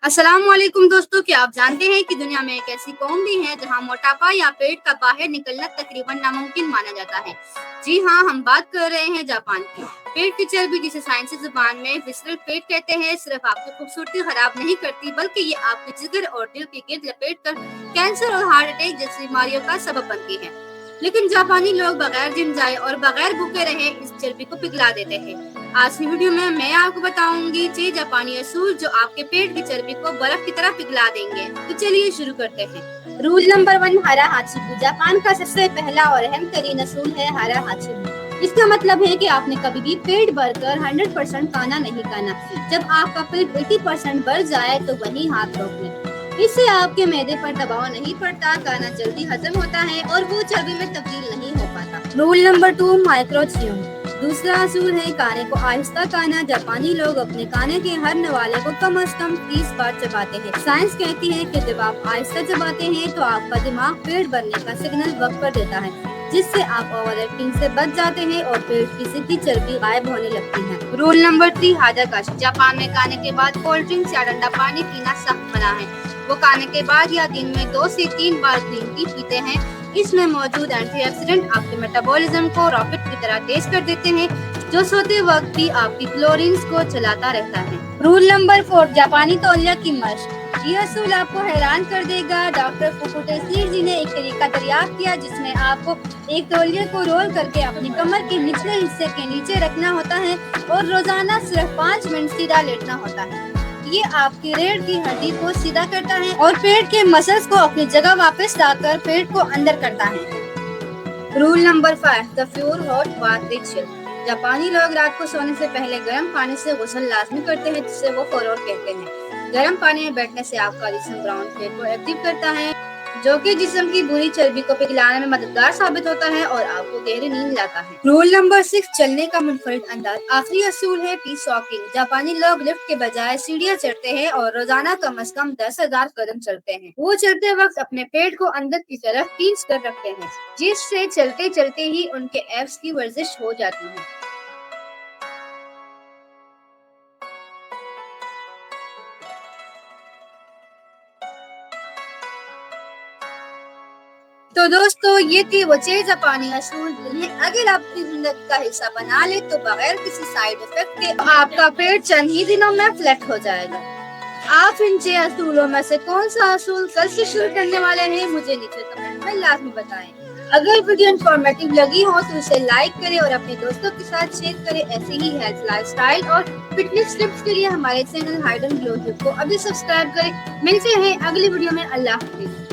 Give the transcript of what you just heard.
अस्सलाम वालेकुम दोस्तों, क्या आप जानते हैं कि दुनिया में एक ऐसी कौम भी है जहां मोटापा या पेट का बाहर निकलना तकरीबन नामुमकिन माना जाता है। जी हाँ, हम बात कर रहे हैं जापान की। पेट की चर्बी, जिसे साइंसी जुबान में विसरल पेट कहते हैं, सिर्फ आपकी खूबसूरती खराब नहीं करती बल्कि ये आपके जिगर और दिल के गिर्द लपेट कर कैंसर और हार्ट अटैक जैसी बीमारियों का सबब बनती है। लेकिन जापानी लोग बगैर जिम जाए और बगैर भूखे रहे इस चर्बी को पिघला देते हैं। आज की वीडियो में मैं आपको बताऊंगी 6 जापानी असूल जो आपके पेट की चर्बी को बर्फ की तरह पिघला देंगे। तो चलिए शुरू करते हैं। रूल नंबर 1, हरा हाचिबु। जापान का सबसे पहला और अहम तरीन असूल है हरा हाचिबु। इसका मतलब है कि आपने कभी भी पेट भरकर 100% खाना नहीं खाना। जब आपका पेट 80% भर जाए तो वही हाथ रोक लें। इससे आपके मैदे पर दबाव नहीं पड़ता, खाना जल्दी हजम होता है और वो चर्बी में तब्दील नहीं हो पाता। Rule number 2, micro chewing. दूसरा असूल है खाने को आहिस्ता खाना। जापानी लोग अपने खाने के हर नवाले को कम से कम 30 बार चबाते हैं। साइंस कहती है कि जब आप आहिस्ता चबाते हैं तो आपका दिमाग पेट भरने का सिग्नल वक्त पर देता है, जिससे आप ओवर ईटिंग से बच जाते हैं और पेट की सीधी चर्बी गायब होने लगती है। Rule number 3, हाजाकाशी। जापान में खाने के बाद कोल्ड ड्रिंक्स या ठंडा पानी पीना सख्त मना है। वो खाने के बाद या दिन में 2 से 3 बार ग्रीन टी पीते हैं। इसमें मौजूद एंटीऑक्सीडेंट आपके मेटाबॉलिज्म को रॉकेट की तरह तेज कर देते हैं, जो सोते वक्त भी आपकी क्लोरीन्स को चलाता रहता है। रूल नंबर 4, जापानी तौलिया की मशक। ये असूल आपको हैरान कर देगा। डॉक्टर फुकुटेशी जी ने एक तरीका दरियाफ्त किया जिसमें आपको एक तौलिया को रोल करके अपनी कमर के निचले हिस्से के नीचे रखना होता है और रोजाना सिर्फ 5 मिनट सीधा लेटना होता है। ये आपकी रीढ़ की हड्डी को सीधा करता है और पेट के मसल्स को अपनी जगह वापस लाकर पेट को अंदर करता है। Rule number 5, the pure hot bath ritual. जापानी लोग रात को सोने से पहले गर्म पानी से गुस्ल लाजमी करते हैं, जिसे वो फरोर कहते हैं। गर्म पानी में बैठने से आपका जिस्म ब्राउन फेट को एक्टिव करता है, जो कि जिस्म की बुरी चर्बी को पिघलाने में मददगार साबित होता है और आपको गहरी नींद लाता है। रूल नंबर 6, चलने का मुनफरिद अंदाज। आखिरी असूल है पीस वॉकिंग। जापानी लोग लिफ्ट के बजाय सीढ़ियां चढ़ते हैं और रोजाना कम से कम 10,000 कदम चलते हैं। वो चलते वक्त अपने पेट को अंदर की तरफ खींच कर रखते हैं, जिससे चलते चलते ही उनके एब्स की वर्जिश हो जाती है। तो दोस्तों, ये थी वो 6 जापानी असूल जिन्हें अगर आप अपनी जिंदगी का हिस्सा बना ले तो बगैर किसी साइड इफेक्ट के आपका पेट चंद ही दिनों में फ्लैट हो जाएगा। आप इन 6 असूलों में से कौन सा असूल कल से शुरू करने वाले हैं, मुझे नीचे कमेंट में लाजमी बताएं। अगर वीडियो इन्फॉर्मेटिव लगी हो तो इसे लाइक करें और अपने दोस्तों के साथ शेयर करें। ऐसे ही हेल्थ, लाइफस्टाइल और फिटनेस टिप्स के लिए हमारे चैनल हाइड एंड ग्लो को अभी सब्सक्राइब करें। मिलते हैं अगली वीडियो में। अल्लाह हाफिज।